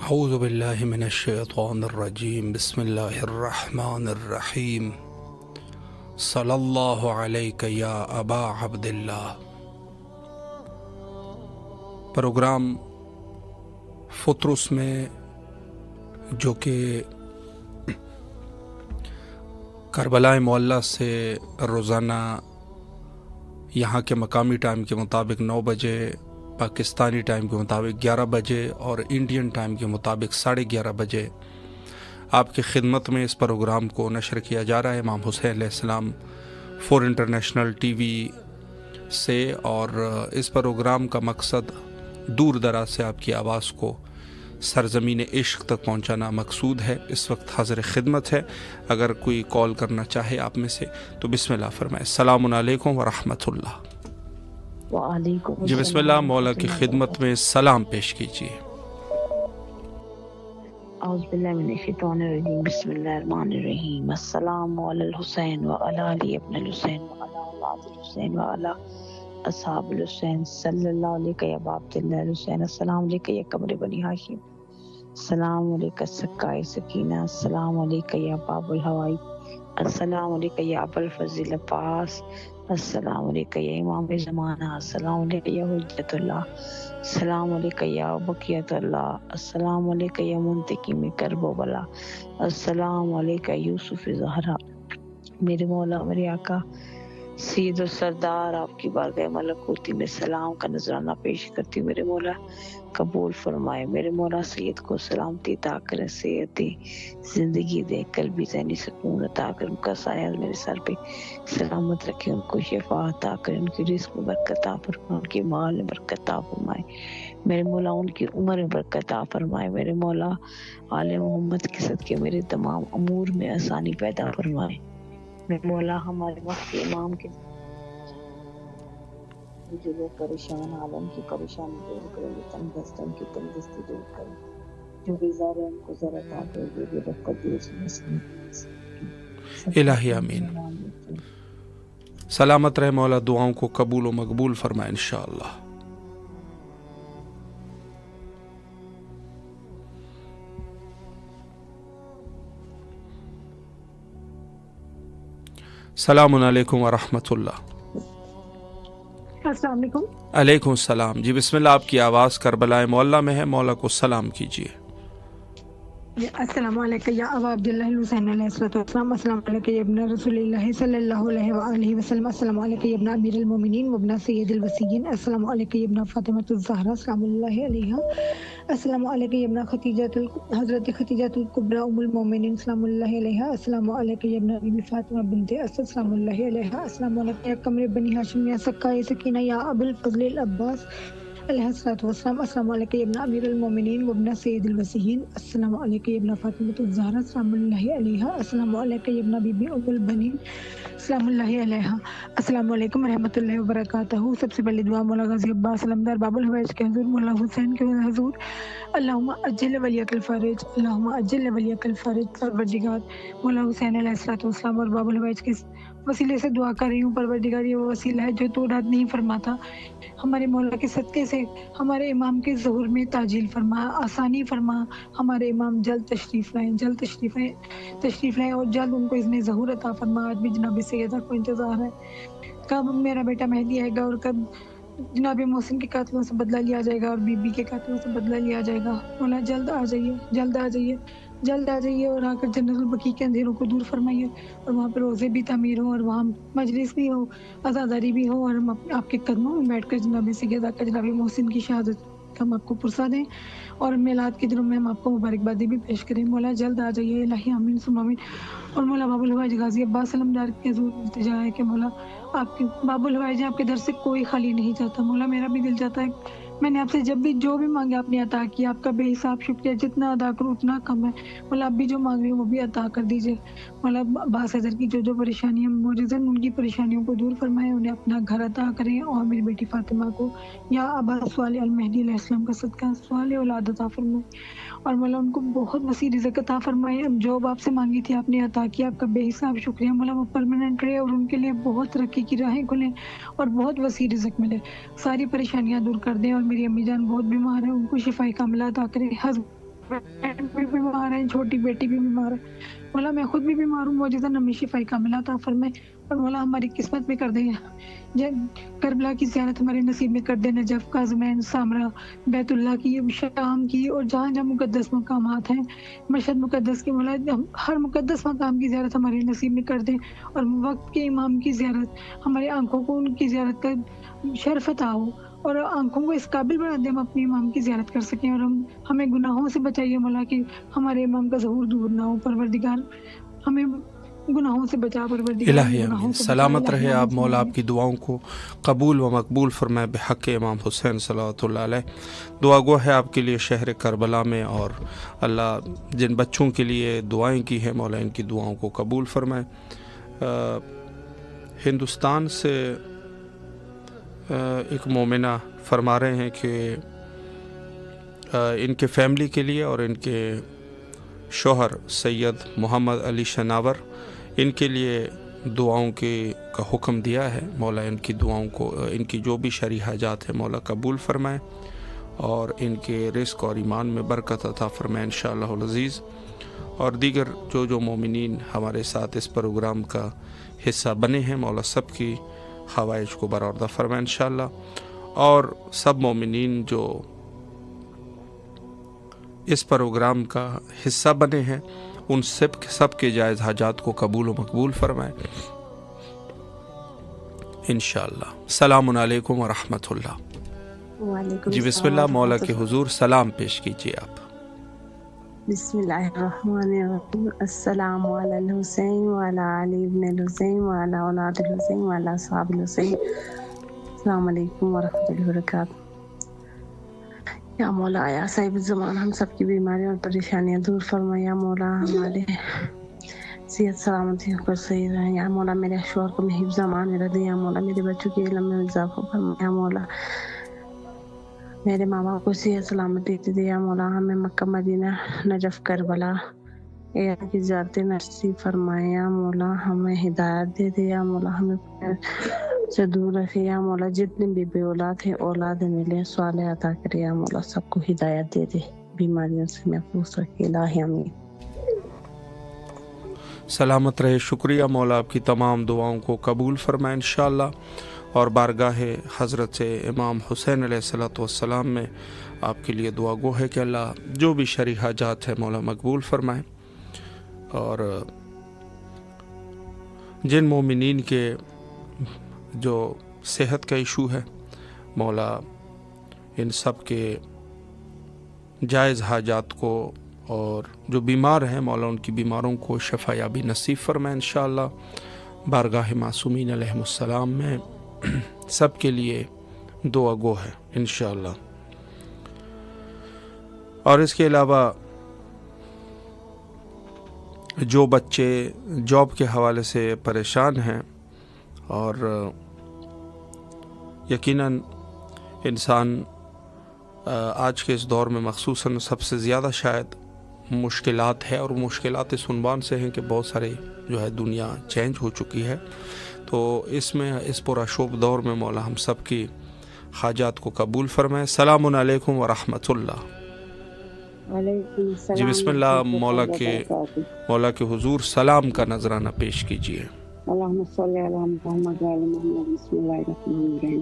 اعوذ باللہ من الشیطان الرجیم بسم اللہ الرحمن الرحیم صلی اللہ علیک یا ابا عبداللہ۔ پروگرام فطرس میں جو کہ کربلا معلیٰ سے روزانہ یہاں کے مقامی ٹائم کے مطابق 9 بجے، پاکستانی ٹائم کے مطابق 11 بجے اور انڈین ٹائم کے مطابق 11:30 بجے آپ کی خدمت میں اس پروگرام کو نشر کیا جا رہا ہے امام حسین علیہ السلام فور انٹرنیشنل ٹی وی سے، اور اس پروگرام کا مقصد دور دراز سے آپ کی آواز کو سرزمین عشق تک پہنچانا مقصود ہے۔ اس وقت حاضر خدمت ہے، اگر کوئی کال کرنا چاہے آپ میں سے تو بسم اللہ فرمائے۔ السلام علیکم ورحمۃ اللہ۔ وعلیکم جی بسم اللہ، مولا کی خدمت میں سلام پیش کیجیے۔ اعوذ باللہ من الشیطان الرجیم، بسم اللہ الرحمن الرحیم۔ السلام علی الحسین وعلی علی ابن الحسین وعلی اولاد الحسین وعلی اصحاب الحسین صلی اللہ علیہ یا ابا عبداللہ الحسین۔ السلام علیکم یا قمر بنی ہاشم، السلام علیکم سکائے سکینہ، السلام علیکم یا باب الہوائی، السلام علیکم یا ابو الفضل عباس، السلام علیکم یا امام زمانہ، السلام علیکم یا حجت اللہ، السلام علیکم یا بقیت اللہ، السلام علیکم یا منتقم کرب و بلا، السلام علیکم یوسف زہرا۔ میرے مولا میرے آقا سید و سردار آپ کی بارگاہ ملکوتی میں سلام کا نذرانہ پیش کرتی ہوں۔ میرے مولا قبول فرمائے، میرے مولا سید کو سلامتی عطا کریں، صحت دے، زندگی دے، قلبی ذہنی سکون عطا کریں، ان کا سایہ میرے سر پہ سلامت رکھیں، ان کو شفا عطا کریں، ان کی رزق میں برکت عطا فرمائے، ان کی مال میں برکت عطا فرمائے، میرے مولا ان کی عمر میں برکت عطا فرمائے، میرے مولا آل محمد کے صدقے میرے تمام امور میں آسانی پیدا فرمائے، میرے مولا ہمارے وقت امام کے جو لوگ پریشان عالم کی پریشانی دور کریں، تنگ دستوں کی تنگ دستی دور کریں، جو بیزار ہیں ان کو ذرا عطا کرے، جو بھی برکت دے الہی آمین۔ سلامت رہے مولا، دعاؤں کو قبول و مقبول فرمائے انشاءاللہ۔ السلام علیکم ورحمۃ اللہ۔ السلام علیکم۔ علیکم السلام۔ جی بسم اللہ، آپ کی آواز کربلا معلیٰ میں ہے، مولا کو سلام کیجیے۔ السلام علیکم یا ابا عبداللہ الحسین علیہ السلام، السلام علیکم یا ابن رسول اللہ صلی اللہ علیہ وآلہ وسلم، السلام علیکم یا ابن امیر المومنین وابن سید الوصیین، السلام علیکم یا ابن فاطمۃ الزہرا سلام اللہ علیہا، السلام علیکم یا ابن حضرت خدیجہ الکبریٰ ام المومنین سلام اللہ علیہا، السلام علیکم یا ابن بی فاطمہ بنت اسد سلام اللہ علیہا، السلام علیکم یا قمر بنی ہاشم یا سکائے سکینہ یا ابو الفضل العباس علیہ الصلوۃ والسلام، السلام علیکم یا ابن امیر المومنین وابن سید الوصیین، السلام علیکم یا ابن فاطمۃ الزہرا سلام اللہ علیہا، السلام علیکم یا ابن بی بی ام البنین سلام اللہ علیہا، السلام علیکم ورحمۃ اللہ وبرکاتہ۔ سب سے پہلے دعا مولا غازی عباس علمدار باب الحوائج کے حضور، مولا حسین کے حضور، اللہم اجل ولیک الفرج، اللہم اجل ولیک الفرج، پروردگار مولا حسین علیہ الصلوۃ والسلام اور باب الحوائج کے وسیلے سے دعا کر رہی ہوں، پروردگار یہ وہ وسیلہ ہے جو تو رات نہیں فرماتا، ہمارے مولا کے صدقے سے ہمارے امام کے ظہور میں تعجیل فرما، آسانی فرما، ہمارے امام جلد تشریف لائیں، جلد تشریف لائیں اور جلد ان کو اس میں ظہور عطا فرما۔ آج بھی جناب سیدہ کو انتظار ہے کب میرا بیٹا مہدی آئے گا اور کب جناب محسن کے قاتلوں سے بدلہ لیا جائے گا اور بی بی کے قاتلوں سے بدلہ لیا جائے گا۔ مولا جلد آ جائیے، جلد آ جائیے، جلد آ جائیے اور آ کر جنت البقیع کے اندھیروں کو دور فرمائیے، اور وہاں پہ روزے بھی تعمیر ہوں اور وہاں مجلس بھی ہو، عزاداری بھی ہو، اور ہم آپ کے قدموں میں بیٹھ کر جناب سیدہ کا جناب محسن کی شہادت ہم آپ کو پرسا دیں، اور میلاد کے دنوں میں ہم آپ کو مبارکبادی بھی پیش کریں۔ مولا جلد آ جائیے، الہی آمین ثم آمین۔ اور مولا باب الحوائج غازی عباس علمدار کے حضور التجا ہے کہ مولا آپ کے باب الحوائج آپ کے در سے کوئی خالی نہیں جاتا، مولا میرا بھی دل چاہتا ہے میں نے آپ سے جب بھی جو بھی مانگا آپ نے عطا کیا، آپ کا بے حساب شکریہ، جتنا ادا کروں اتنا کم ہے، مولا آپ بھی جو مانگ رہے ہیں وہ بھی عطا کر دیجیے۔ مولا عباس حضر کی جو پریشانیاں موجود ہیں ان کی پریشانیوں کو دور فرمائیں، انہیں اپنا گھر عطا کریں، اور میری بیٹی فاطمہ کو یا ابا صالح المہدی علیہ السلام کا صدقہ صالح اولاد عطا فرمائیں، اور مولا ان کو بہت وسیع رزق عطا فرمائے۔ جو آپ سے مانگی تھی آپ نے عطا کیا، آپ کا بے حساب شکریہ، مولا وہ پرماننٹ رہے اور ان کے لیے بہت ترقی کی راہیں کھلیں اور بہت وسیع رزق ملے، ساری پریشانیاں دور کر دیں، اور میری امی جان بہت بیمار ہیں ان کو شفا کاملہ عطا کریں، ہسبینڈ بھی بیمار ہیں, چھوٹی بیٹی بھی بیمار ہے. مولا میں خود بھی بیمار ہوں, موجودہ نمی شفائی کاملہ عطا فرمائے. اور مولا ہماری قسمت میں کر دیں کربلا کی زیارت ہمارے نصیب میں کر دیں, نجف, کاظمین, سامرا, بیت اللہ کی, شام کی, اور جہاں جہاں مقدس مقامات ہیں, مشہد مقدس کی, مولا ہر مقدس مقام کی زیارت ہمارے نصیب میں کر دیں. اور وقت کے امام کی زیارت, ہمارے آنکھوں کو ان کی زیارت کا شرف عطا ہو, اور آنکھوں کو اس قابل بنا دیں ہم اپنے امام کی زیارت کر سکیں. اور ہمیں گناہوں سے بچائیے مولا کہ ہمارے امام کا ظہور دور نہ ہو. پروردگار ہمیں گناہوں سے بچا, پروردگار الہی آمین. سلامت رہے آپ. مولا آپ کی دعاؤں کو قبول و مقبول فرمائے بحق امام حسین صلوات اللہ علیہ. دعا گو ہے آپ کے لیے شہر کربلا میں, اور اللہ جن بچوں کے لیے دعائیں کی ہیں مولا ان کی دعاؤں کو قبول فرمائے. ہندوستان سے ایک مومنہ فرما رہے ہیں کہ ان کے فیملی کے لیے اور ان کے شوہر سید محمد علی شناور, ان کے لیے دعاؤں کا حکم دیا ہے. مولا ان کی دعاؤں کو, ان کی جو بھی شرعی حاجات ہیں مولا قبول فرمائے, اور ان کے رزق اور ایمان میں برکت عطا فرمائے انشاءاللہ العزیز. اور دیگر جو مومنین ہمارے ساتھ اس پروگرام کا حصہ بنے ہیں مولا سب کی حوائج کو برآوردہ فرمائے انشاءاللہ. اور سب مومنین جو اس پروگرام کا حصہ بنے ہیں ان سب کے جائز حاجات کو قبول و مقبول فرمائے انشاءاللہ. السلام علیکم ورحمۃ اللہ. جی بسم اللہ, مولا کے حضور سلام پیش کیجیے آپ. بسم اللہ الرحمن الرحیم. السلام علی الحسین وعلی علی ابن الحسین وعلی اولاد الحسین وعلی اصحاب الحسین. السلام علیکم ورحمۃ اللہ وبرکاتہ. یا مولا یا صاحب الزمان ہم سب کی بیماریاں اور پریشانیاں دور فرمائے. یا مولا ہمارے صحت سلامتی کو صحیح رہے. یا مولا میرے شوہر کو حفظ امان میں رکھ دے. یا مولا میرے بچوں کے علم میں اضافہ فرمائے. یا مولا میرے ماں باپ کو صحت سلامتی دے. یا مولا ہمیں مکہ مدینہ نجف کربلا کی زیارت نصیب فرمائے. یا مولا ہمیں ہدایت دے. یا مولا ہمیں سے دور رکھے. یا مولا جتنے بھی بے اولاد ہیں اولاد ملے صالح عطا کرے. یا مولا سب کو ہدایت دے, بیماریوں سے محفوظ رکھے. الہی آمین. سلامت رہے. شکریہ مولا آپ کی تمام دعاؤں کو قبول فرمائے انشاءاللہ. اور بارگاہ حضرت امام حسین علیہ الصلوۃ والسلام میں آپ کے لیے دعا گو ہے کہ اللہ جو بھی شرعی حاجات ہے مولا مقبول فرمائے. اور جن مومنین کے جو صحت کا ایشو ہے مولا ان سب کے جائز حاجات کو, اور جو بیمار ہیں مولا ان کی بیماروں کو شفا یابی نصیب فرمائے انشاءاللہ. بارگاہ معصومین علیہم السلام میں سب کے لیے دعا گو ہے انشاءاللہ. اور اس کے علاوہ جو بچے جاب کے حوالے سے پریشان ہیں, اور یقیناً انسان آج کے اس دور میں مخصوصاً سب سے زیادہ شاید مشکلات ہے, اور مشکلات اس عنوان سے ہیں کہ بہت سارے جو ہے دنیا چینج ہو چکی ہے. تو اس میں اس پرآشوب دور میں مولا ہم سب کی حاجات کو قبول فرمائے. السلام علیکم ورحمۃ اللہ. جی بسم اللہ, مولا کے حضور سلام کا نذرانہ پیش کیجیے. اللہم صلی علی محمد وعلی محمد. بسم اللہ الرحمن الرحیم.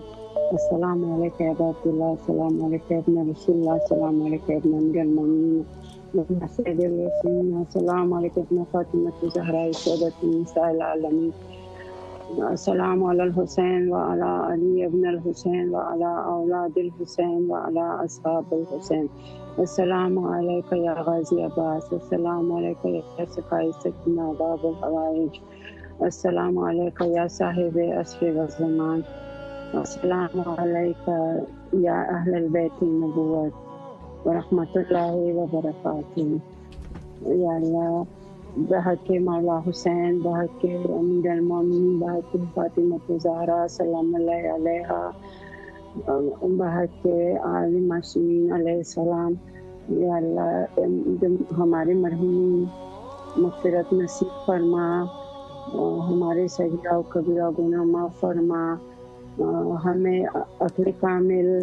السلام علیکم یا عباد اللہ, السلام علیکم ابن رسول اللہ, السلام علیکم ابن امیر المومنین, ابن سید الوصیین, السلام علیکم ابن فاطمۃ الزہراء سیدۃ النساء العالمین. السلام علی الحسین وعلی علی ابن الحسین وعلی اولاد الحسین وعلی اصحاب الحسین. السلام علیکم یا غازی عباس, السلام علیکم یا سقائی سکینہ باب الحوائج, السلام علیکم یا صاحب عصر والزمان, السلام علیکم یا اہل البیت النبوت ورحمۃ اللہ وبرکاتہ. یا اللہ بحق مولا حسین, بحق امیر المومنین, بحق فاطمۃ الزہراء سلام اللہ علیہا, بحق آل معصومین علیہ السلام. یا اللہ ہمارے مرحومین مغفرت نصیب فرما, ہمارے صغیرہ و کبیرہ گناہ معاف فرما, ہمیں عقل کامل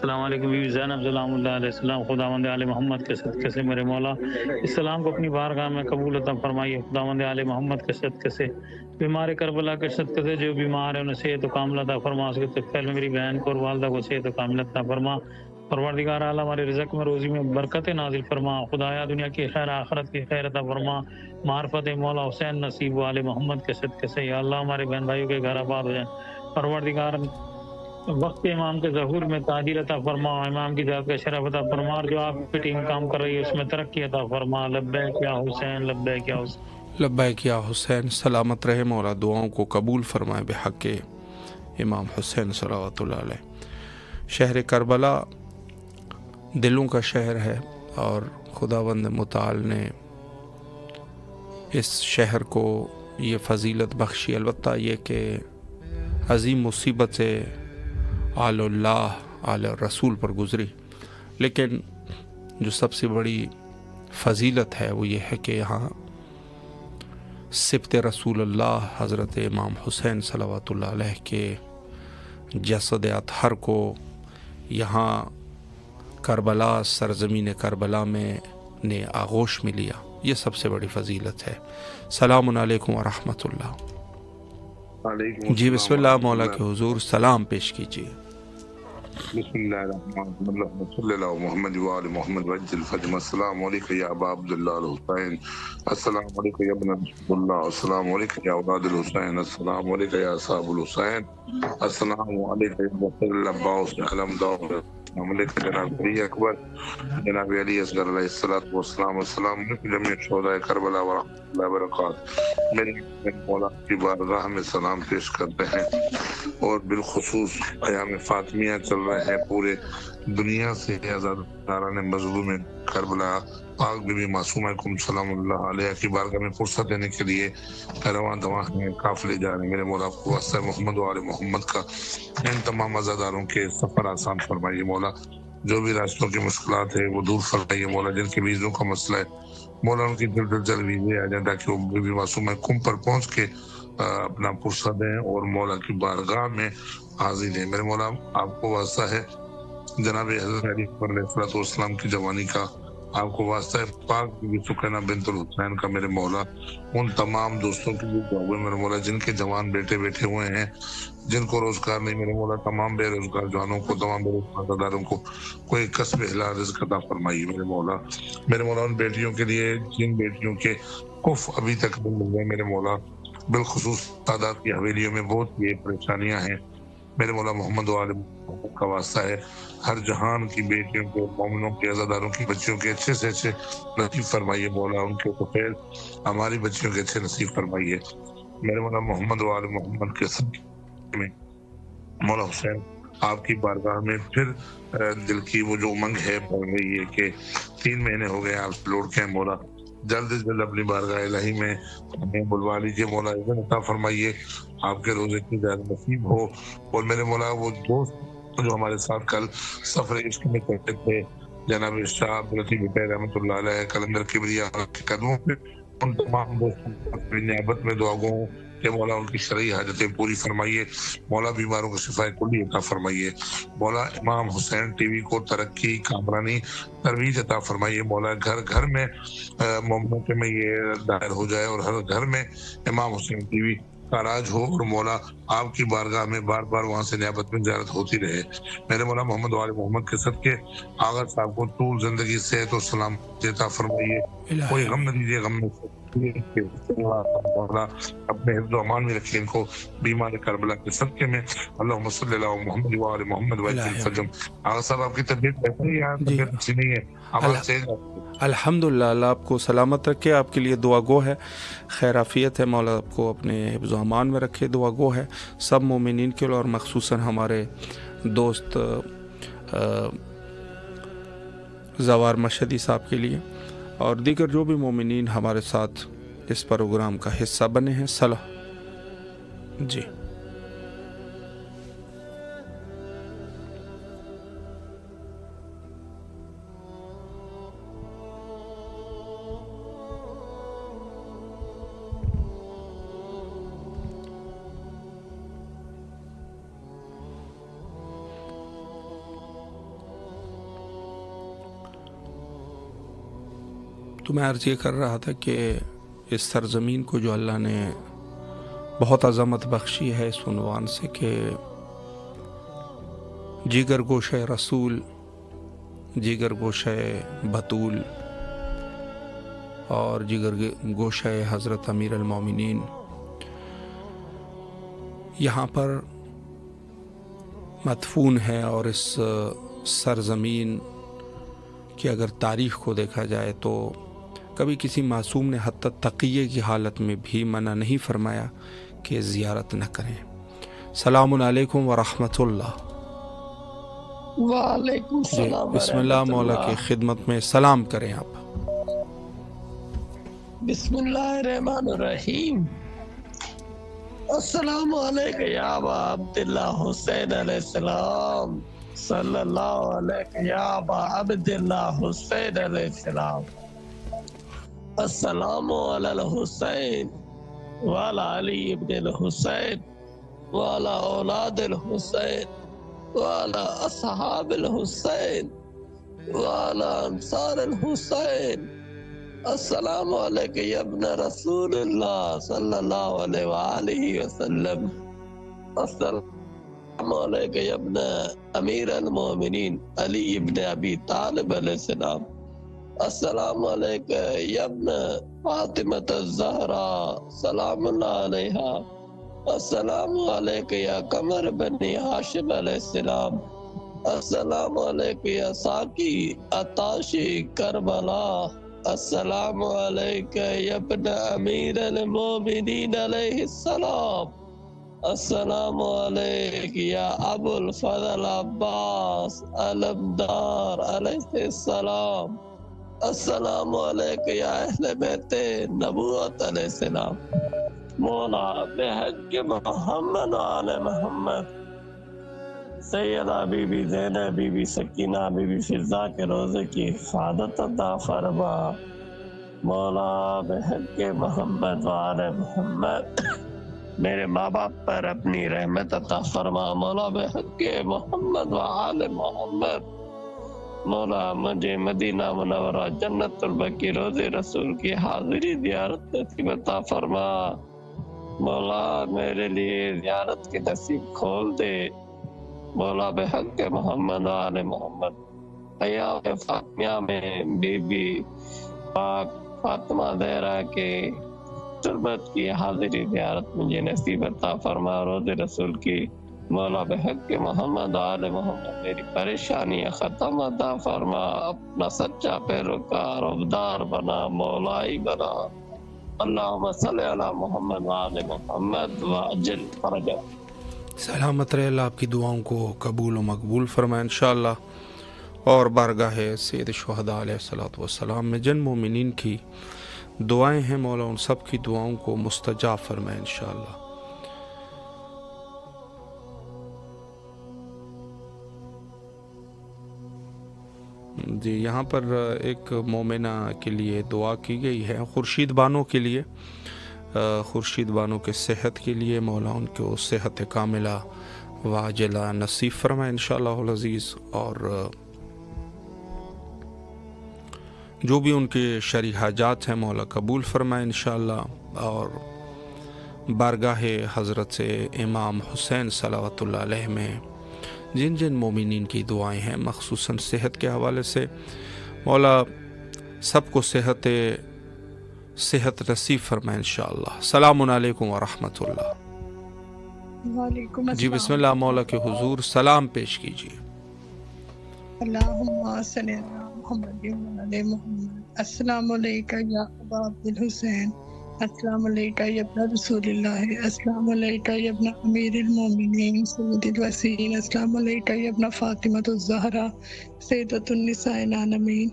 السلام علیکم بیوی زینب سلام اللہ علیہ السلام، خداوند آل محمد کے صدقے سے میرے مولا اس سلام کو اپنی بارگاہ میں قبول عطا فرمائیے۔ خداوند آل محمد کے صدقے سے بیمار کربلا کے صدقے سے جو بیمار ہے انہیں صحت و کامل عطا فرما، اس کے طفیل میں میری بہن کو اور والدہ کو صحت و کامل عطا فرما۔ پروردگار اعلیٰ ہمارے رزق میں روزی میں برکت نازل فرما، خدایا دنیا کی خیر آخرت کی خیر عطا فرما، معرفت مولا حسین نصیب و آل محمد کے صدقے سے یا اللہ ہمارے بہن بھائیوں کے گھر آباد ہو جائیں۔ پروردگار وقت امام کے ظہور میں تعدیل عطا فرما، امام کی ذات کا شرف عطا فرما، اور جو آپ کی ٹیم کام کر رہی ہے اس میں ترقی عطا فرما۔ لبیک یا حسین، لبیک یا حسین، لبیک یا حسین۔ سلامت رہے مولا، دعاؤں کو قبول فرمائے بحق امام حسین صلوات اللہ علیہ۔ شہر کربلا دلوں کا شہر ہے اور خداوند متعال نے اس شہر کو یہ فضیلت بخشی، البتہ یہ کہ عظیم مصیبت سے آل اللہ آل رسول پر گزری، لیکن جو سب سے بڑی فضیلت ہے وہ یہ ہے کہ یہاں سبط رسول اللہ حضرت امام حسین صلوات اللہ علیہ کے جسد اطہر کو یہاں کربلا، سرزمین کربلا میں نے آغوش میں لیا، یہ سب سے بڑی فضیلت ہے۔ سلام علیکم ورحمۃ اللہ۔ جی بسم اللہ، مولا کے حضور سلام پیش کیجیے۔ بسم اللہ الرحمن الرحیم، صلی اللہ محمد و آل محمد وجل الفجم۔ السلام علیکم یا ابا عبداللہ الحسین، السلام علیکم یا ابن رسول اللہ، السلام علیکم یا اولاد الحسین، السلام علیکم یا اصحاب الحسین، السلام علیکم یا بطر العباس علمدار، السلام علیکم جناب علی اکبر، جناب علی اصغر علیہ الصلوۃ والسلام، السلام علیکم جميع شہداء کربلا ورحمۃ اللہ وبرکاتہ۔ میرے مولا کی بارگاہ میں سلام پیش کرتے ہیں، اور بالخصوص ایام فاطمیہ چل رہے ہیں، پورے دنیا سے آزاداران مظلوم کربلا پاک بی بی معصومہ کم سلام اللہ علیہ کی بارگاہ میں فرصت دینے کے لیے رواں دواں ہیں، قافلے جا رہے ہیں۔ میرے مولا کو واسطہ محمد و آل محمد کا ان تمام عزاداروں کے سفر آسان فرمائیے مولا، جو بھی راستوں کی مشکلات ہے وہ دور فرمائیے مولا، جن کے ویزوں کا مسئلہ ہے مولا ان کی جلد ویزے آ جائیں تاکہ وہ بی بی معصومہ کم پر پہنچ کے اپنا پرسہ دیں اور مولا کی بارگاہ میں حاضر ہیں۔ میرے مولا آپ کو واسطہ ہے جناب حضرت علی علیہ السلام کی جوانی کا، آپ کو واسطہ ہے پاک بی بی سکینہ بنت الحسین کا، میرے مولا ان تمام دوستوں کی بھی دعا ہے میرے مولا جن کے جوان بیٹے بیٹھے ہوئے ہیں، جن کو روزگار نہیں، میرے مولا تمام بے روزگار جوانوں کو، تمام بے روزگار داروں کو کوئی کسب حلال رزق عطا فرمائیے میرے مولا۔ میرے مولا ان بیٹیوں کے لیے جن بیٹیوں کے کف ابھی تک نہیں مل گئے میرے مولا، بالخصوص تعداد کی حویلیوں میں بہت یہ پریشانیاں ہیں میرے مولا، محمد و آل محمد کا واسطہ ہے ہر جہان کی بیٹیوں کے، مومنوں کے، عزاداروں کی بچیوں کے اچھے سے اچھے نصیب فرمائیے مولا، ان کے توفیل ہماری بچیوں کے اچھے نصیب فرمائیے میرے مولا۔ محمد و آل محمد کے صدقے میں مولا حسین آپ کی بارگاہ میں پھر دل کی وہ جو امنگ ہے بڑھ گئی ہے کہ 3 مہینے ہو گئے آپ لوٹ کے مولا، جلد از جلد اپنی بارگاہ الہی میں ہمیں بلوا لیجیے مولا، اذن عطا فرمائیے، آپ کے روزے کی زیادہ نصیب ہو۔ اور میرے مولا وہ دوست جو ہمارے ساتھ کل سفر عشق میں کرتے تھے، جناب شاہ عبداللطیف بٹیر رحمۃ اللہ علیہ، کلندر کبریا کے قدموں پہ ان تمام دوستوں کی نیابت میں دعا گو کہ مولا ان کی شرعی حاجتیں پوری فرمائیے مولا، بیماروں کو شفاء کلی عطا فرمائیے مولا، امام حسین ٹی وی کو ترقی، کامرانی، ترویج عطا فرمائیے مولا، گھر گھر میں مومنوں کے میں یہ دائر ہو جائے اور ہر گھر میں امام حسین ٹی وی کا راج ہو، اور مولا آپ کی بارگاہ میں بار بار وہاں سے نیابت میں زیارت ہوتی رہے میرے مولا۔ محمد و آل محمد کے صدقے آغا صاحب کو طول زندگی صحت و سلام عطا فرمائیے، کوئی غم نہ دیجیے، غم مولا اپنے حفظ و امان میں رکھیے ان کو بیمار کربلا کے صدقے میں۔ اللہم صلی اللہ محمد و آل محمد وجل الفجم۔ آغا صاحب آپ کی طبیعت بہتر ہے یا طبیعت اچھی نہیں ہے؟ آواز تیز ہے؟ الحمدللہ، اللہ آپ کو سلامت رکھے، آپ کے لیے دعا گو ہے، خیر عافیت ہے، مولا آپ کو اپنے حفظ و امان میں رکھے، دعا گو ہے سب مومنین کے لیے، اور مخصوصاً ہمارے دوست زوار مشہدی صاحب کے لیے، اور دیگر جو بھی مومنین ہمارے ساتھ اس پروگرام کا حصہ بنے ہیں۔ صلاح جی تو میں عرض یہ کر رہا تھا کہ اس سرزمین کو جو اللہ نے بہت عظمت بخشی ہے اس عنوان سے کہ جگر گوشہ رسول، جگر گوشہ بطول اور جگر گوشہ حضرت امیر المومنین، یہاں پر مدفون ہے. اور اس سرزمین کی اگر تاریخ کو دیکھا جائے تو کبھی کسی معصوم نے حتی تقیہ کی حالت میں بھی منع نہیں فرمایا کہ زیارت نہ کریں. السلام علیکم ورحمۃ اللہ. وعلیکم السلام. بسم اللہ مولا کی خدمت میں سلام کریں آپ. بسم اللہ الرحمن الرحیم. السلام علیکم یا ابا عبداللہ حسین علیہ السلام. صلی اللہ علیہ یا ابا عبداللہ حسین علیہ السلام. السلام علی الحسین وعلی علی ابن الحسین وعلی اولاد الحسین وعلی اصحاب الحسین وعلی انصار الحسین. السلام علیکم یا ابن رسول اللہ صلی اللہ علیہ وآلہ وسلم. السلام علیکم یا ابن امیر المومنین علی ابن ابی طالب علیہ السلام. السلام علیکم یا ابن فاطمة الزہرا سلام اللہ علیہا. السلام علیکم یا قمر بنی ہاشم علیہ السلام. السلام علیکم یا ساقی عطاشی کربلا. السلام علیکم یا ابن امیر المومنین علیہ السلام. السلام علیکم یا ابو الفضل عباس علمدار علیہ السلام. السلام علیکم یا اہل بیت نبوت علیہ السلام. مولا بحق محمد آل Muhammad Syeda Bibi Zainab Bibi Sakina Bibi Fizza کے روزے کی حفاظت عطا فرما. مولا بحق محمد وآل محمد میرے ماں باپ پر اپنی رحمت عطا فرما. مولا بحق محمد وآل محمد مولا مجھے مدینہ منورہ جنت البقیع روضے رسول کی حاضری زیارت نصیب عطا فرما. مولا میرے لیے زیارت کی نصیب کھول دے. مولا بحق محمد آل محمد ایام فاطمیہ میں بی بی پاک فاطمہ زہرا کے تربت کی حاضری زیارت مجھے نصیب عطا فرما. روضے رسول کی مولا بحق محمد آل محمد میری پریشانی ختم عطا فرما. اپنا سچا پیروکار عبدار بنا مولائی بنا. اللہم صلی علی محمد وآل محمد وعجل فرجہ. سلامت رہے. اللہ آپ کی دعاؤں کو قبول و مقبول فرمائے انشاءاللہ. اور بارگاہ سید الشہداء علیہ الصلوۃ والسلام میں جن مومنین کی دعائیں ہیں مولا ان سب کی دعاؤں کو مستجاب فرمائے انشاءاللہ. جی یہاں پر ایک مومنہ کے لیے دعا کی گئی ہے، خورشید بانو کے لیے، خورشید بانو کے صحت کے لیے مولا ان کو صحت کاملہ واجلہ نصیب فرمائے انشاءاللہ العزیز. اور جو بھی ان کے شرعی حاجات ہیں مولا قبول فرمائے انشاءاللہ. اور بارگاہ حضرت امام حسین صلوات اللہ علیہ میں جن جن مومنین کی دعائیں ہیں مخصوصاً صحت کے حوالے سے مولا سب کو صحت نصیب فرمائے انشاءاللہ. السلام علیکم ورحمۃ اللہ. وعلیکم السلام. جی بسم اللہ مولا کے حضور سلام پیش کیجیے. اللہم صلی علی محمد وعلی محمد. السلام علیکم یا ابا عبد الحسین. السلام علیکم یا ابن رسول اللہ. السلام علیکم یا ابن امیر المومنین سید الوسیین. السلام علیکم یا ابن فاطمۃ الزہرا سیدۃ النساء العالمین.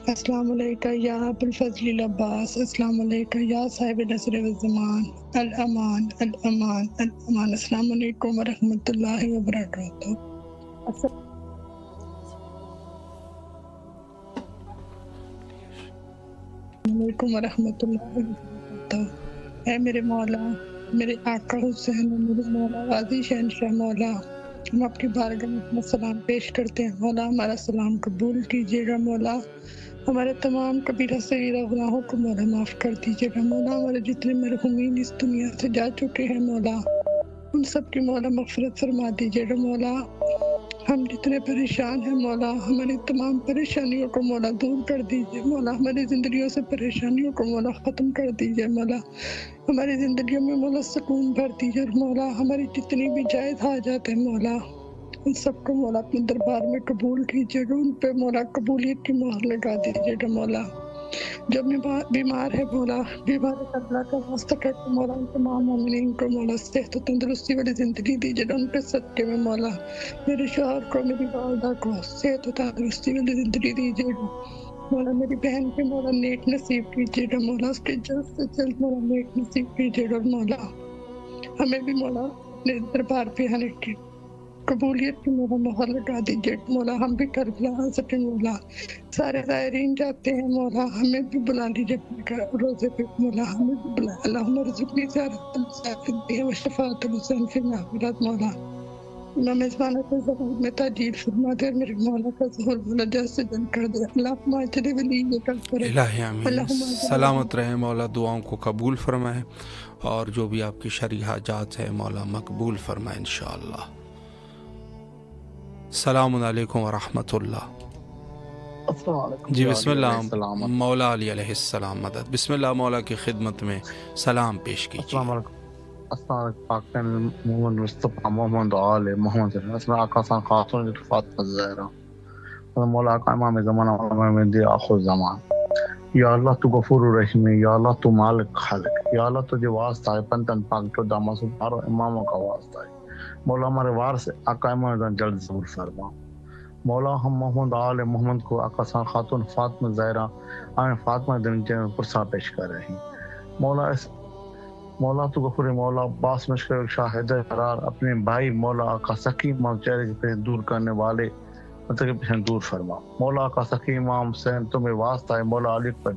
السلام علیکم یا ابو الفضل العباس. السلام علیکم یا صاحب العصر والزمان. الامان الامان الامان. السلام علیکم ورحمۃ اللہ وبرکاتہ. السلام علیکم ورحمۃ اللہ وبرکاتہ. اے میرے مولا، میرے آقا حسین، میرے مولا غازی شہنشاہ مولا، ہم آپ کی بارگاہ میں اپنا سلام پیش کرتے ہیں. مولا ہمارا سلام قبول کیجیے گا. مولا ہمارے تمام کبیرہ صغیرہ گناہوں کو مولا معاف کر دیجیے گا مولا. ہمارے جتنے مرحومین اس دنیا سے جا چکے ہیں مولا ان سب کی مولا مغفرت فرما دیجیے گا مولا. ہم جتنے پریشان ہیں مولا ہماری تمام پریشانیوں کو مولا دور کر دیجیے مولا. ہماری زندگیوں سے پریشانیوں کو مولا ختم کر دیجیے مولا. ہماری زندگیوں میں مولا سکون بھر دیجیے مولا. ہماری جتنی بھی جائز حاجات ہیں مولا ان سب کو مولا اپنے دربار میں قبول کیجیے گا. ان پہ مولا قبولیت کی مہر لگا دیجیے گا مولا. جو بیمار ہے مولا بیمار کربلا کا واسطہ کرتے مولا ان تمام مومنین کو مولا صحت و تندرستی والی زندگی دیجیے گا. ان کے صدقے میں مولا میرے شوہر کو میری والدہ کو صحت و تندرستی والی زندگی دیجیے گا مولا. میری بہن کے مولا نیک نصیب کیجیے گا مولا. اس کے جلد سے جلد مولا نیک نصیب کیجیے گا مولا. ہمیں بھی مولا اپنے دربار پہ آنے کی قبولیت کی مولا مہر لگا دیجیے مولا. ہم بھی کربلا آ سکیں مولا. سارے زائرین جاتے ہیں مولا ہمیں بھی بلا دیجیے روزے پہ مولا. ہمیں بھی بلا. اللہم ارزقنی زیارت المسافر و شفاعت الحسین فی المغفرات مولا. امام زمانہ کے ظہور میں تاجیل فرما دے. میرے مولا کا ظہور مولا جلد سے جلد کر دے. اللہم اجر ولی الہی آمین. سلامت رہے مولا. دعاؤں کو قبول فرمائے اور جو بھی آپ کی شرعی حاجات ہے مولا مقبول فرمائے انشاءاللہ. السلام علیکم ورحمۃ اللہ. جی بسم اللہ. مولا علی علیہ السلام مدد. بسم اللہ مولا کی خدمت میں سلام پیش کیجیے. السلام محمد مصطفیٰ محمد آل محمد آقا سان خاتون فاطمہ زہرا مولا آقا امام زمانہ دی آخر زمان. یا اللہ تو غفور الرحیم. یا اللہ تو مالک خالق. یا اللہ تجھے واسطہ ہے پنتن پاک تو داما سبحانہ اماموں کا واسطہ ہے مولا. ہمارے وارث آقا امام جلد ظہور فرما مولا. ہم محمد آل محمد کو آقا سان خاتون فاطمہ زہرا آئیں فاطمہ دن جن پرسا پیش کر رہی مولا. اس مولا تو غفور مولا باس مشکل شاہد قرار اپنے بھائی مولا آقا سکی امام چہرے کے دور کرنے والے مطلب پیچھے دور فرما مولا. آقا سکی امام حسین تمہیں واسطہ ہے مولا. علی پر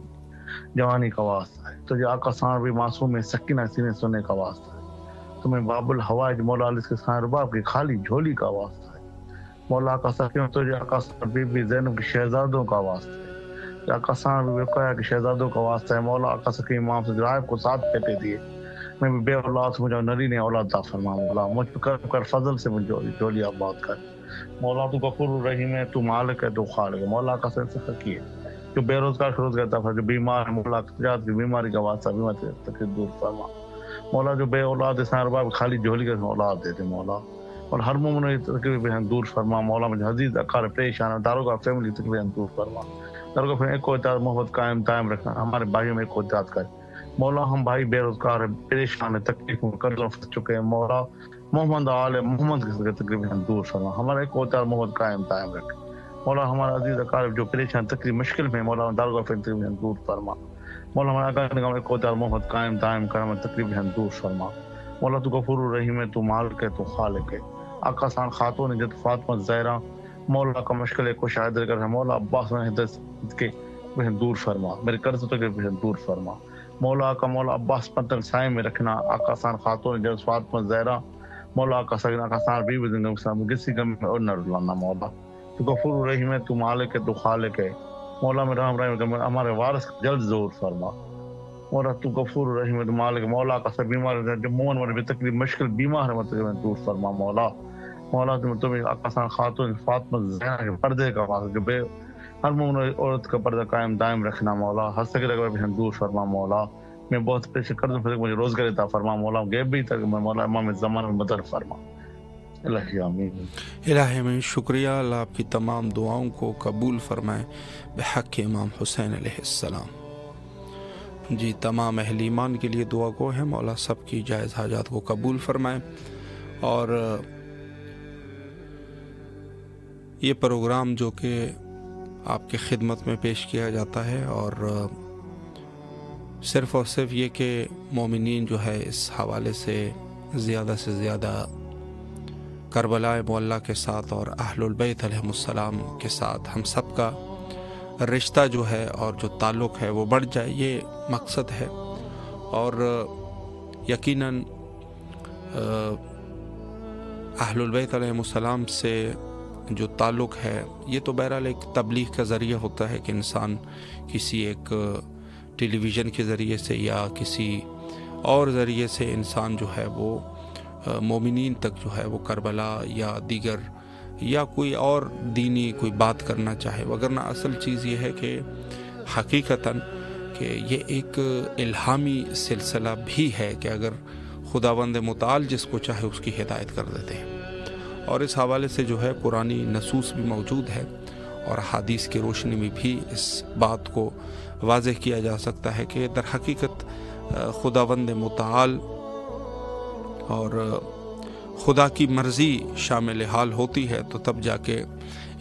جوانی کا واسطہ ہے تجھے آقا سان بھی معصوم سکینہ سینے سننے کا واسطہ ہے. تمہیں باب الحوائج مولا علی کے سان رباب کی خالی جھولی کا واسطہ ہے مولا. آقا سکی تجھے آقا سان بی بی زینب کی شہزادوں کا واسطہ ہے. آقا سان بھی وقایا کی شہزادوں کا واسطہ ہے مولا. آقا سکی امام سے غائب کو ساتھ کہتے دیے. میں بھی بے اولاد سے مجھے نری نے اولاد عطا فرما مولا. مجھ پر کر فضل سے مجھے جولی آباد کر مولا. تو غفور الرحیم ہے. تو مالک ہے. تو خالق ہے مولا. آقا سے حقیقی ہے جو بے روزگار روزگار عطا فرما. جو بیمار ہے مولا تجارت کی بیماری کا واسطہ بیماری تکلیف دور فرما مولا. جو بے اولاد سان رباب خالی جھولی کا اولاد دے دے مولا. اور ہر مومن تکلیف دور فرما مولا. مجھے عزیز اقارب پریشان ہے داروں کا فیملی تکلیف دور فرما. داروں کا ایک اتحاد محبت قائم دائم رکھنا. ہمارے بھائیوں میں ایک اتحاد کر مولا. ہم بھائی بے روزگار ہے پریشان ہے تکلیفوں میں قرضوں پھنس چکے ہیں مولا. محمد آل محمد کی تکلیف دور فرما. ہمارا ایک اتحاد محبت قائم دائم رکھ مولا. ہمارا عزیز اقارب جو پریشان تکلیف مشکل میں مولا داروں کا تکلیف دور فرما مولا. ہمارا ایک اتحاد محبت قائم دائم کر ہمیں تکلیف دور فرما مولا. تو غفور الرحیم ہے. تو مالک ہے. تو خالق ہے. آقا سان خاتون جد فاطمہ زہرا مولا کا مشکل کو شاہد کر مولا. عباس کے دور فرما. میرے قرض تکلیف دور فرما مولا. کا مولا عباس پتن سائے میں رکھنا. آقا سان خاتون جد فاطمہ زہرا مولا کا سگن آقا سان بی زندگی کسی کم اور نہ رلانا مولا. تو غفور الرحیم ہے. تو مالک ہے. تو خالق ہے مولا. میں رحم رحم ہمارے وارث جلد ظہور فرما مولا. تو غفور الرحیم ہے. تو مالک مولا کا سب بیمار ہے جو مومن والے تکلیف مشکل بیمار ہے مطلب دور فرما مولا. مولا تمہیں آقا سان خاتون فاطمہ زہرا کے پردے کا واسطہ جو بے ہر مومن عورت کا پردہ قائم دائم رکھنا مولا. ہر سکے لگا دور فرما مولا. میں بہت پیش کر دوں مجھے روزگار عطا فرما مولا. غیب بھی تک میں مولا امام زمانہ میں مدد فرما. الہی آمین. الہی آمین. شکریہ. اللہ آپ کی تمام دعاؤں کو قبول فرمائے بحق امام حسین علیہ السلام. جی تمام اہل ایمان کے لیے دعا گو ہے. مولا سب کی جائز حاجات کو قبول فرمائے. اور یہ پروگرام جو کہ آپ کی خدمت میں پیش کیا جاتا ہے اور صرف یہ کہ مومنین جو ہے اس حوالے سے زیادہ کربلا معلیٰ کے ساتھ اور اہل البیت علیہم السلام کے ساتھ ہم سب کا رشتہ جو ہے اور جو تعلق ہے وہ بڑھ جائے، یہ مقصد ہے. اور یقیناً اہل البیت علیہم السلام سے جو تعلق ہے یہ تو بہرحال ایک تبلیغ کا ذریعہ ہوتا ہے کہ انسان کسی ایک ٹیلی ویژن کے ذریعے سے یا کسی اور ذریعے سے انسان جو ہے وہ مومنین تک جو ہے وہ کربلا یا دیگر یا کوئی اور دینی کوئی بات کرنا چاہے، وگرنہ اصل چیز یہ ہے کہ حقیقتاً کہ یہ ایک الہامی سلسلہ بھی ہے کہ اگر خداوند متعال جس کو چاہے اس کی ہدایت کر دیتے ہیں، اور اس حوالے سے جو ہے قرآنی نصوص بھی موجود ہے اور حدیث کی روشنی میں بھی اس بات کو واضح کیا جا سکتا ہے کہ در حقیقت خداوند متعال اور خدا کی مرضی شامل حال ہوتی ہے تو تب جا کے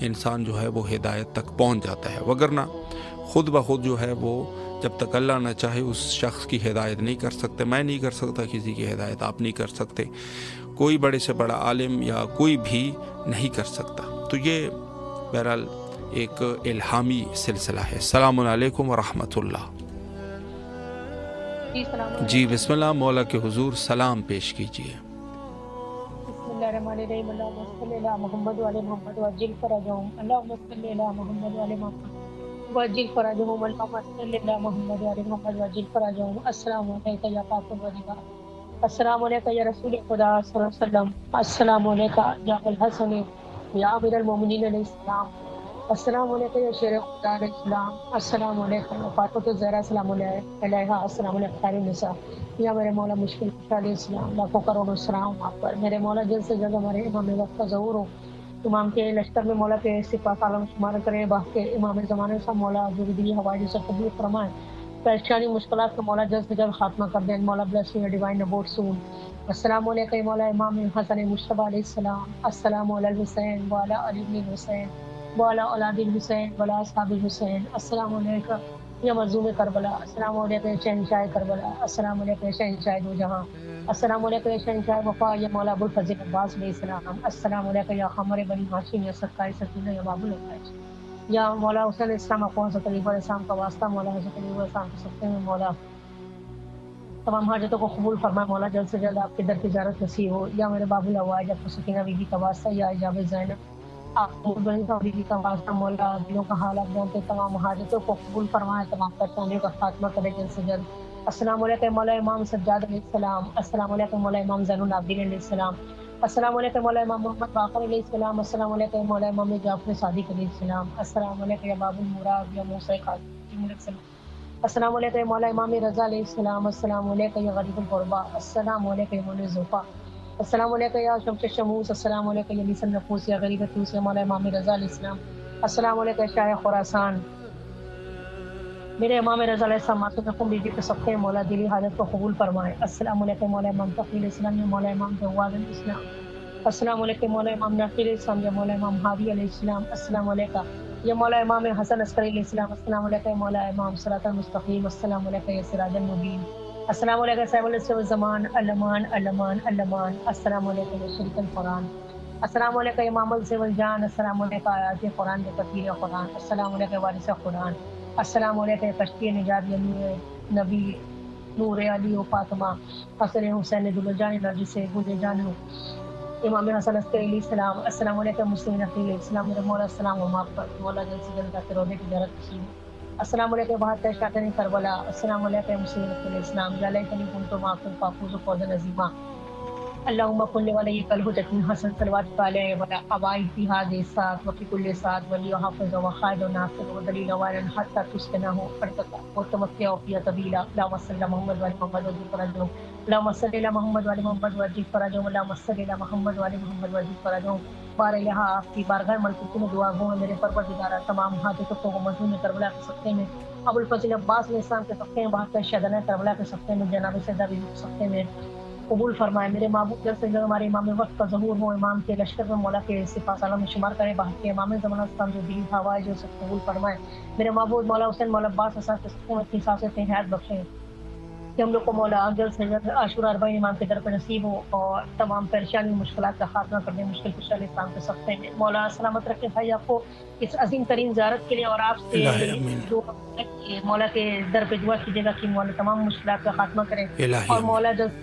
انسان جو ہے وہ ہدایت تک پہنچ جاتا ہے، وگرنہ خود بخود جو ہے وہ جب تک اللہ نہ چاہے اس شخص کی ہدایت نہیں کر سکتے، میں نہیں کر سکتا کسی کی ہدایت، آپ نہیں کر سکتے، کوئی بڑے سے بڑا عالم یا کوئی بھی نہیں کر سکتا۔ تو یہ بہرحال ایک الہامی سلسلہ ہے۔ السلام علیکم ورحمۃ اللہ۔ جی بسم اللہ، مولا کے حضور سلام پیش کیجیے۔ بسم اللہ الرحمن الرحیم، اللہم صلی علی محمد وعلی محمد وعجل فرجہم، اللہم صلی علی محمد وعلی محمد وعجل فرجہم، اللہم صلی علی محمد وعلی محمد وعجل فرجہم۔ السلام علیکم یا پاک الوجہ، السلام علیکم یا رسول خدا صلی اللہ علیہ وسلم، السلام علیکم یا الحسن یا امیر المومنین علیہ السلام، السلام علیکم یا شیر خدا علیہ السلام، السلام علیکم یا فاطمۃ الزہرا سلام علیہا، السلام علیکم خیر النساء، یا میرے مولا مشکل کشا علیہ السلام، لاکھوں کروڑوں سلام آپ پر۔ میرے مولا جلد سے جلد ہمارے امام وقت کا ظہور ہو، امام کے لشکر میں مولا کے سپاہ سالار شمار کرے، باق کے امام زمانے سے مولا جو دلی ہوائی سے قبول فرمائے، پریشانی مشکلات کا مولا جلد سے جلد خاتمہ کر دیں، مولا بلیس یور ڈیوائن ابوٹ سون۔ السلام علیکم مولا امام حسن مصطفیٰ علیہ السلام، السلام علی الحسین وعلی علی بن الحسین وعلی اولاد الحسین وعلی اصحاب الحسین، السلام علیکم یا مظلوم کربلا، السلام علیکم یا شہنشاہ کربلا، السلام علیکم یا شہنشاہ دو جہاں، السلام علیکم یا شہنشاہ وفا یا مولا ابو الفضل عباس علیہ السلام، السلام علیکم یا خمر بنی ہاشم یا سکائی سکینہ یا باب العفاج، یا مولا حسین اسلام اقوام سے قریب السلام کا واسطہ، مولا حضرت علی السلام کے سکتے میں مولا تمام حاجتوں کو قبول فرمائے، مولا جلد سے جلد آپ کے در کی زیارت نصیب ہو، یا میرے باب العواج آپ کو سکینہ بیوی کا واسطہ، یا اجاب زینب آپ بنی کا بیوی کا واسطہ، مولا دلوں کا حالات جانتے تمام حاجتوں کو قبول فرمائے، تمام پریشانیوں کا خاتمہ کرے جلد سے جلد۔ السلام علیکم مولا امام سجاد علیہ السلام، السلام علیکم مولا امام زین العابدین علیہ السلام، السلام علیکم مولا امام محمد باقر علیہ السلام، السلام علیکم مولا امام جعفر صادق علیہ السلام، السلام علیکم یا باب المراد یا موسیٰ خاتم السلام، السلام علیکم مولا امام رضا علیہ السلام، السلام علیکم یا غریب القربہ، السلام علیکم یا مولا زوفا، السلام علیکم یا شمس شموس، السلام علیکم یا نیسن نفوس یا غریب توس یا مولا امام رضا علیہ السلام، السلام علیکم یا شاہ خراسان، میرے امام رضا علیہ السلام معصوم رقم بیوی کے صدقے مولا دلی حاجت کو قبول فرمائے، السلام علیکم مولا امام تقی علیہ السلام یا مولا امام جواد علیہ السلام، السلام علیکم مولا امام ناصر علیہ السلام یا مولا امام ہادی علیہ السلام، السلام علیکم یا مولا امام حسن عسکری علیہ السلام، السلام علیکم مولا امام صراط المستقیم، السلام علیکم یا سراج المبین، السلام علیکم صاحب الزمان علمان علمان علمان، السلام علیکم یا شریک القرآن، السلام علیکم امام الجان، السلام علیکم آیات قرآن کے تفسیر قرآن، السلام علیکم وارث قرآن، السلام علیکم کشتی نجات نبی نور علی و فاطمہ حسن حسین دلجان نرجس گل جانو امام حسن عسکری علیہ السلام، السلام علیکم مسلم نقی علیہ السلام، میرے مولا السلام و ماف پر مولا جلد سے جلد آتے روزے کی زیارت نصیب، السلام علیکم بہت شاطن کربلا، السلام علیکم مسلم نقی علیہ السلام، یا لیتنی کنت معکم فافوز فوزا عظیما، اللہم کل ولی الحجۃ حسن صلوات علیہ وعلی آبائی فی ہذہ الساعۃ وفی کل ساعۃ ولی و حافظ و خالد و ناصر و دلیل و وارن حتی تسکنہ ارتقا و تمتع فی طویلا، اللہم صلی علی محمد وعلی محمد وعلی فرجہم، اللہم صلی علی محمد وعلی محمد وعلی فرجہم، اللہم صلی علی محمد وعلی محمد وعلی فرجہم، بار الہا آپ کی بارگاہ ملکوت میں دعا گو ہے میرے پروردگار، تمام حاجتوں کو مظلوم کربلا کے صدقے میں، ابو الفضل عباس علیہ السلام کے صدقے میں، بہت شہدانہ کربلا کے صدقے میں، جناب سیدہ بیوی کے صدقے میں قبول فرمائے، میرے معبود جلد سے جلد ہمارے امام وقت کا ظہور ہو، امام کے لشکر میں مولا کے سپاہ سالار میں شمار کرے، باہر کے امام زمانہ اسلام جو دل ہوا ہے جو سب قبول فرمائے، میرے معبود مولا حسین مولا عباس حسن کے صدقے میں اتنی سانسیں حیات بخشیں کہ ہم لوگ کو مولا جلد سے جلد عاشورہ اربعین امام کے در پہ نصیب ہو اور تمام پریشانی مشکلات کا خاتمہ کر دیں، مشکل کشا علیہ السلام کے صدقے میں، مولا سلامت رکھے بھائی آپ کو اس عظیم ترین زیارت کے لیے، اور آپ سے مولا کے در پہ دعا کیجیے گا کہ مولا تمام مشکلات کا خاتمہ کریں، اور مولا جلد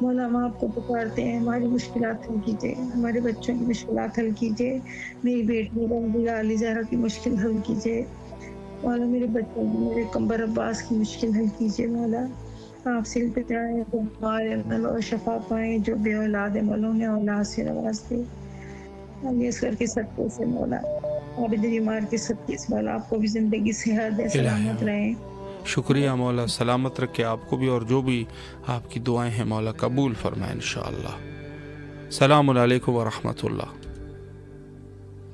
مولا ہم آپ کو پکارتے ہیں، ہماری مشکلات حل کیجیے، ہمارے بچوں کی مشکلات حل کیجیے، میری بیٹی رنگیلا علی زہرا کی مشکل حل کیجیے مولا، میرے بچوں کی، میرے کمبر عباس کی مشکل حل کیجیے مولا، آپ سل پہ جائیں تو ہمارے مولا اور شفا پائیں، جو بے اولاد ہے مولا انہیں اولاد سے نواز دے، اس کر کے صدقے سے مولا، اور بیمار کے صدقے سے مولا آپ کو بھی زندگی صحت دے، سلامت رہیں۔ شکریہ مولا، سلامت رکھے آپ کو بھی، اور جو بھی آپ کی دعائیں ہیں مولا قبول فرمائے انشاءاللہ۔ السلام علیکم ورحمۃ اللہ۔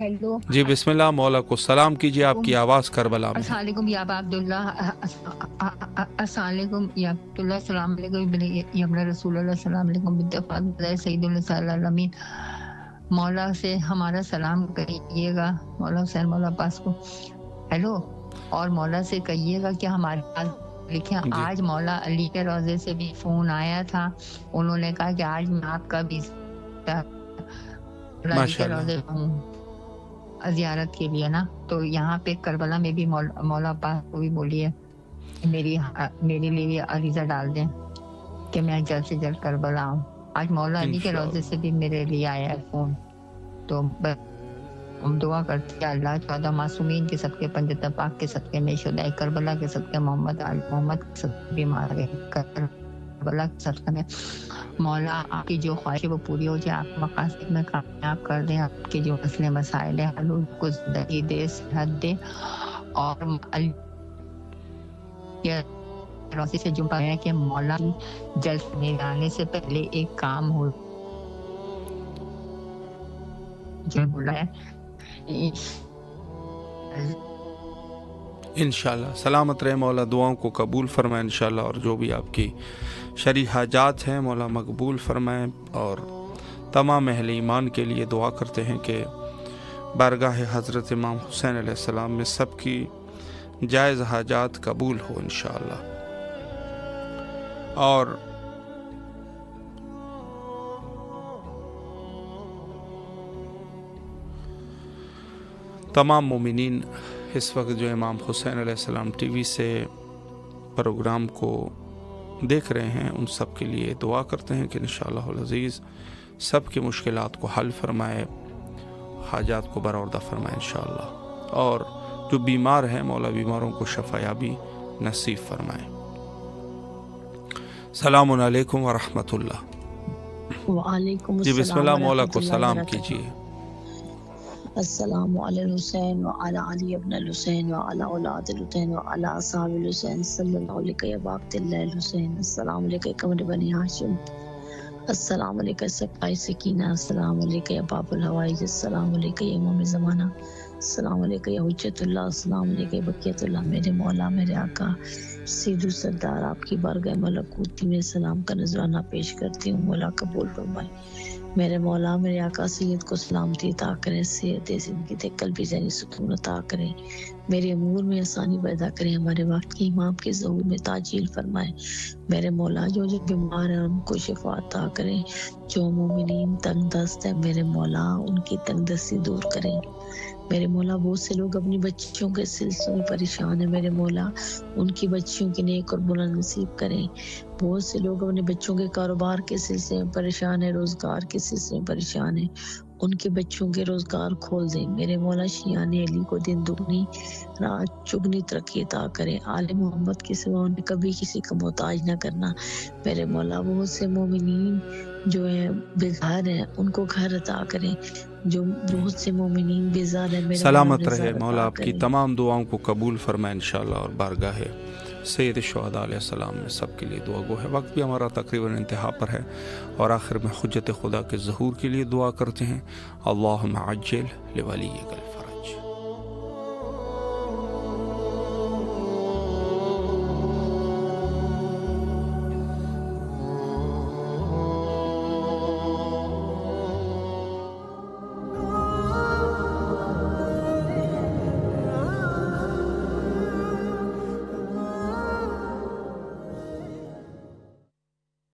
ہیلو جی بسم اللہ، مولا کو سلام کیجیے، آپ کی آواز کربلا میں۔ السلام علیکم یا ابا عبداللہ، السلام علیکم یا عبداللہ، السلام علیکم یا ابن رسول اللہ، السلام علیکم باتفاق سید اللہ صلی اللہ علیہ وسلم۔ مولا سے ہمارا سلام کہیے گا مولا حسین مولا عباس کو، ہیلو، اور مولا سے کہیے گا کہ ہمارے پاس لکھیں آج مولا علی کے روضے سے بھی فون آیا تھا، انہوں نے کہا کہ آج میں آپ کا بھی علی کے روضے ہوں زیارت کے لیے نا، تو یہاں پہ کربلا میں بھی مولا عباس کو بھی بولیے میرے لیے عریضہ ڈال دیں کہ میں جلد سے جلد کربلا آؤں۔ آج مولا علی کے روضے سے بھی میرے لیے آیا ہے فون، تو ہم دعا کرتے ہیں اللہ 14 معصومین کے صدقے، پنجتہ پاک کے صدقے میں، شہدائے کربلا کے صدقے، محمد آل محمد کے صدقے، بیمار کربلا کے صدقے میں مولا آپ کی جو خواہش ہے وہ پوری ہو جائے، آپ مقاصد میں کامیاب کر دیں، آپ کے جو مسئلے مسائل ہیں حل کو زندگی دے، صحت دے، اور روزے سے جو ہے کہ مولا جلد میرے آنے سے پہلے ایک کام ہو جو بولا ہے انشاءاللہ۔ سلامت رہے مولا، دعاؤں کو قبول فرمائے انشاءاللہ، اور جو بھی آپ کی شرعی حاجات ہیں مولا مقبول فرمائے، اور تمام اہل ایمان کے لیے دعا کرتے ہیں کہ بارگاہ حضرت امام حسین علیہ السلام میں سب کی جائز حاجات قبول ہو انشاءاللہ۔ اور تمام مومنین اس وقت جو امام حسین علیہ السلام ٹی وی سے پروگرام کو دیکھ رہے ہیں، ان سب کے لیے دعا کرتے ہیں کہ انشاءاللہ العزیز سب کی مشکلات کو حل فرمائے، حاجات کو برآوردہ فرمائے انشاءاللہ، اور جو بیمار ہیں مولا بیماروں کو شفایابی نصیب فرمائے۔ السلام علیکم ورحمۃ اللہ۔ وعلیکم السلام۔ جی بسم اللہ، مولا کو سلام کیجیے۔ السلام علی الحسین وعلی علی ابن الحسین وعلی اولاد الحسین وعلی اصحاب الحسین صلی اللہ علیہ وآلہ الحسین۔ السلام علیکم قمر بنی ہاشم، السلام علیکم سقائے سکینہ، السلام علیکم یا باب الحوائج، السلام علیکم یا امام زمانہ، السلام علیکم یا حجت اللہ، السلام علیکم بقیت اللہ۔ میرے مولا میرے آقا سید السردار آپ کی بارگاہ ملکوتی میں سلام کا نذرانہ پیش کرتی ہوں، مولا قبول فرمائے۔ میرے مولا میرے آقا سید کو سلامتی عطا کریں، صحت زندگی دے، قلبی ذہنی سکون عطا کریں، میرے امور میں آسانی پیدا کریں، ہمارے وقت کی امام کے ظہور میں تاجیل فرمائیں۔ میرے مولا جو بیمار ہیں ان کو شفا عطا کریں، جو مومنین تنگ دست ہے میرے مولا ان کی تنگ دستی دور کریں۔ میرے مولا بہت سے لوگ اپنی بچیوں کے سلسلے میں پریشان ہیں، میرے مولا ان کی بچیوں کی نیک اور بلند نصیب کریں۔ بہت سے لوگ اپنے بچوں کے کاروبار کے سلسلے میں پریشان ہیں، روزگار کے سلسلے میں پریشان ہیں، ان کے بچوں کے روزگار کھول دیں۔ میرے مولا شیعان علی کو دن دگنی رات چگنی ترقی عطا کریں، آل محمد کے سوا انہیں کبھی کسی کا محتاج نہ کرنا۔ میرے مولا بہت سے مومنین جو ہیں بیگھر ہیں ان کو گھر عطا کریں، جو بہت سے مومنین بیزار ہیں میرے سلامت رہے مولا، آپ کی تمام دعاؤں کو قبول فرمائے انشاءاللہ، اور بارگاہ سید الشہداء علیہ السلام میں سب کے لیے دعا گو ہے۔ وقت بھی ہمارا تقریباً انتہا پر ہے، اور آخر میں حجت خدا کے ظہور کے لیے دعا کرتے ہیں، اللہم عجل لولیک